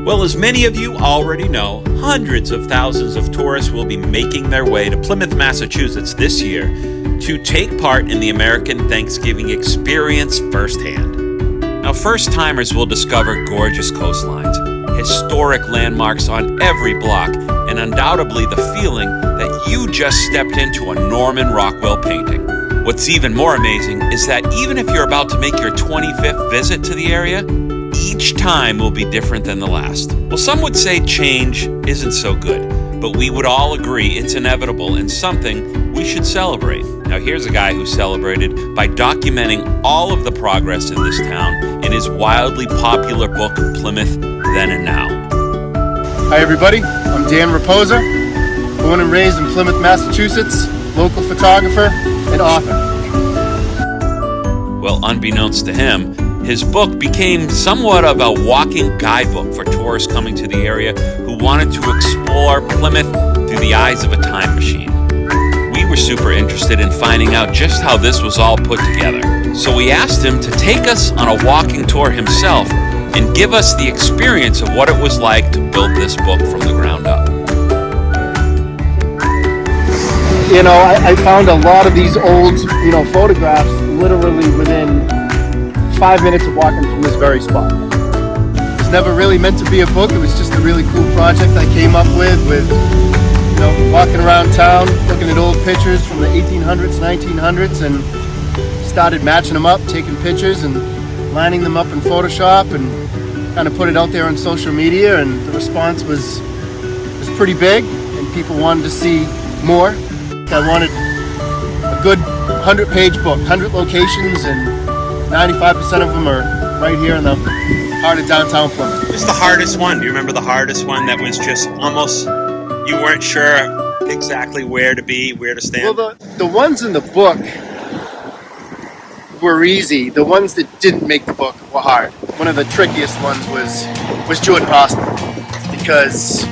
Well, as many of you already know, hundreds of thousands of tourists will be making their way to Plymouth, Massachusetts this year to take part in the American Thanksgiving experience firsthand. Now, first-timers will discover gorgeous coastlines, historic landmarks on every block, and undoubtedly the feeling that you just stepped into a Norman Rockwell painting. What's even more amazing is that even if you're about to make your 25th visit to the area, each time will be different than the last. Well, some would say change isn't so good, but we would all agree it's inevitable and something we should celebrate. Now, here's a guy who celebrated by documenting all of the progress in this town in his wildly popular book, Plymouth Then and Now. Hi, everybody. I'm Dan Rapoza, born and raised in Plymouth, Massachusetts, local photographer and author. Well, unbeknownst to him, his book became somewhat of a walking guidebook for tourists coming to the area who wanted to explore Plymouth through the eyes of a time machine. We were super interested in finding out just how this was all put together. So we asked him to take us on a walking tour himself and give us the experience of what it was like to build this book from the ground up. You know, I found a lot of these old, photographs literally within 5 minutes of walking from this very spot. It was never really meant to be a book. It was just a really cool project I came up with walking around town, looking at old pictures from the 1800s, 1900s, and started matching them up, taking pictures and lining them up in Photoshop and kind of put it out there on social media, and the response was pretty big and people wanted to see more. I wanted a good 100-page book, 100 locations, and 95% of them are right here in the heart of downtown Plymouth. What's the hardest one? Do you remember the hardest one that was just almost, you weren't sure exactly where to be, where to stand? Well, the ones in the book were easy. The ones that didn't make the book were hard. One of the trickiest ones was Jordan Hospital, because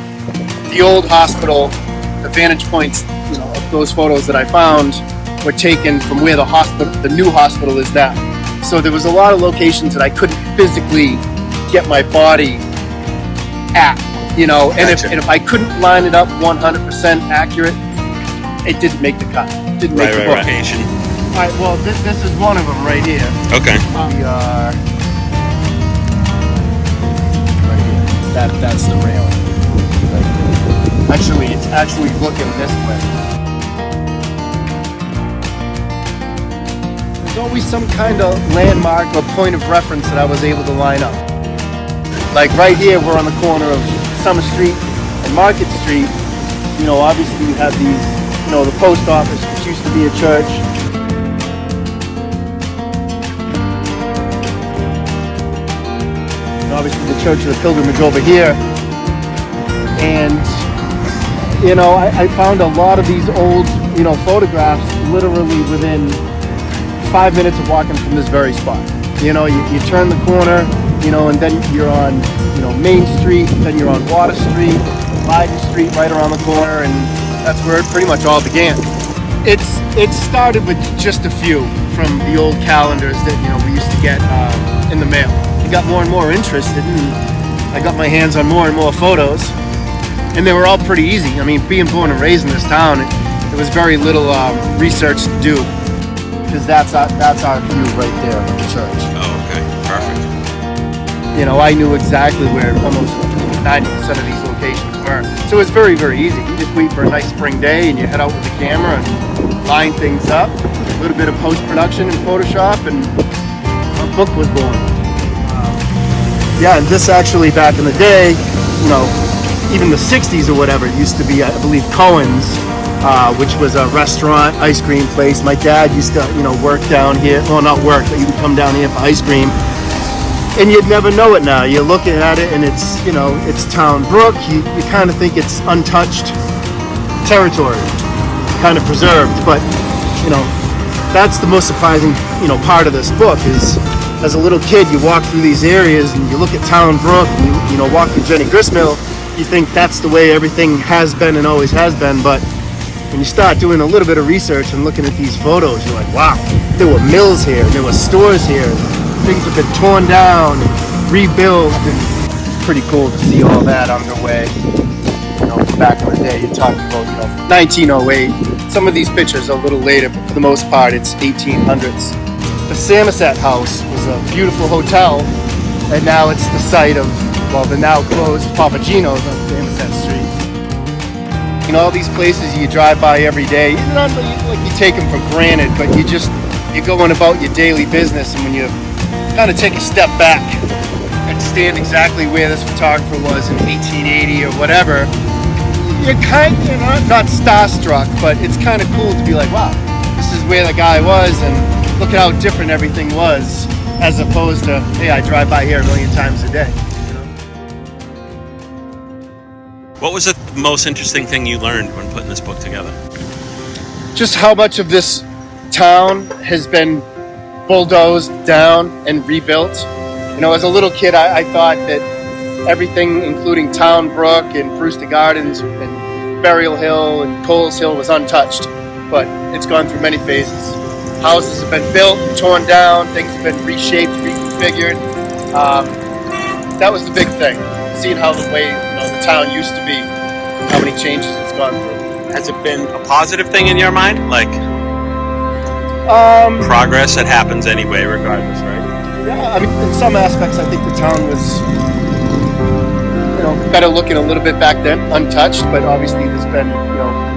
the old hospital, the vantage points, of those photos that I found were taken from where the new hospital is now. So there was a lot of locations that I couldn't physically get my body at, and Gotcha. if I couldn't line it up 100% accurate, it didn't make the cut. Didn't make the book. Location. All right, well, this is one of them right here. Okay. We are right here. That's the railing. Right there. Actually, it's actually looking this way. There's always some kind of landmark or point of reference that I was able to line up. Like right here, we're on the corner of Summer Street and Market Street. Obviously you have these, the post office, which used to be a church. And obviously the Church of the Pilgrimage over here. And, I found a lot of these old, photographs literally within 5 minutes of walking from this very spot. You turn the corner, and then you're on, Main Street, then you're on Water Street, Leiden Street right around the corner, and that's where it pretty much all began. It started with just a few from the old calendars that, we used to get in the mail. I got more and more interested, and I got my hands on more and more photos, and they were all pretty easy. I mean, being born and raised in this town, there was very little research to do, because that's our view right there of the church. Oh, okay. Perfect. I knew exactly where almost 90% of these locations were. So it was very, very easy. You just wait for a nice spring day and you head out with the camera and line things up. A little bit of post-production in Photoshop, and a book was born. And this actually, back in the day, even the 60s or whatever, it used to be, I believe, Cohen's, which was a restaurant, ice cream place. My dad used to, work down here. Well, not work, but he would come down here for ice cream. And you'd never know it now. You're looking at it and it's, it's Town Brook. You kind of think it's untouched territory, kind of preserved. But, that's the most surprising, part of this book is, as a little kid, you walk through these areas and you look at Town Brook and you walk through Jenny Gristmill, you think that's the way everything has been and always has been. But when you start doing a little bit of research and looking at these photos, you're like, wow, there were mills here, there were stores here. Things have been torn down, rebuilt, and pretty cool to see all that underway. You know, back in the day, you're talking about, 1908. Some of these pictures are a little later, but for the most part, it's 1800s. The Samoset House was a beautiful hotel, and now it's the site of, the now closed Papagino's on Samoset Street. All these places you drive by every day, not like you take them for granted, but you're going about your daily business, and when you kind of take a step back and stand exactly where this photographer was in 1880 or whatever, you're not starstruck, but it's kind of cool to be like, wow, this is where the guy was, and look at how different everything was, as opposed to, hey, I drive by here a million times a day. What was the most interesting thing you learned when putting this book together? Just how much of this town has been bulldozed down and rebuilt. As a little kid, I thought that everything, including Town Brook and Brewster Gardens and Burial Hill and Coles Hill, was untouched, but it's gone through many phases. Houses have been built, torn down, things have been reshaped, reconfigured. That was the big thing, seeing how the way the town used to be, how many changes it's gone through. Has it been a positive thing in your mind? Like progress that happens anyway, regardless, right? Yeah, in some aspects, I think the town was, better looking a little bit back then, untouched. But obviously, there's been,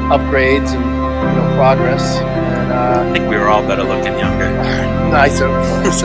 upgrades and progress. And I think we were all better looking younger. I suppose.